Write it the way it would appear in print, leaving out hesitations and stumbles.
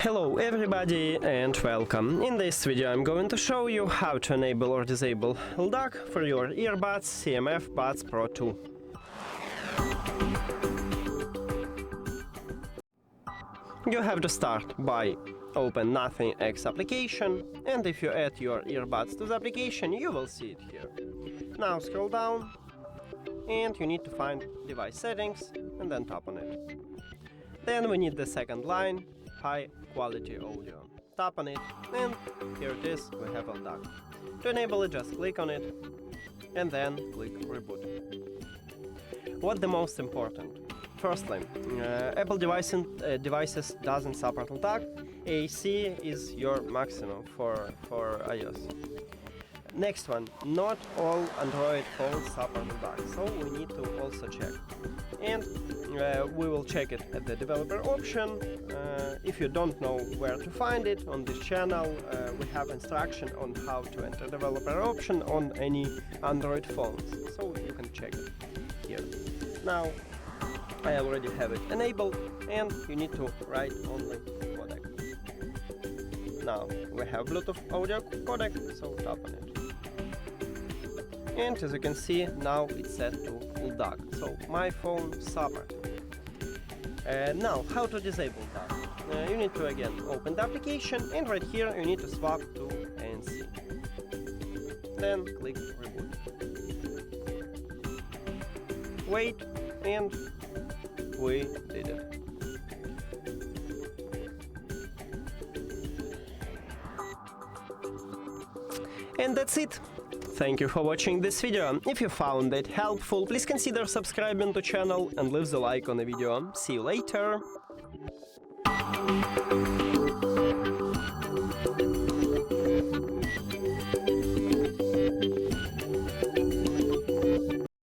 Hello everybody and welcome. In this video I'm going to show you how to enable or disable LDAC for your earbuds CMF Buds Pro 2. You have to start by open Nothing X application, and if you add your earbuds to the application you will see it here. Now scroll down and you need to find device settings and then tap on it. Then we need the second line, high quality audio. Tap on it and here it is, we have LDAC. To enable it, just click on it and then click Reboot. What the most important? Firstly, Apple devices doesn't support LDAC. AC is your maximum for iOS. Next one, not all Android phones support LDAC, so we need to also check. And we will check it at the developer option. If you don't know where to find it on this channel, we have instruction on how to enter developer option on any Android phones, so you can check it here. Now I already have it enabled and you need to write only codec. Now we have Bluetooth audio codec, so tap on it. And as you can see, now it's set to LDAC, so my phone supports. Now, how to disable that? You need to again open the application and right here you need to swap to ANC. Then click Reboot. Wait, and we did it. And that's it. Thank you for watching this video. If you found it helpful, please consider subscribing to the channel and leave the like on the video. See you later!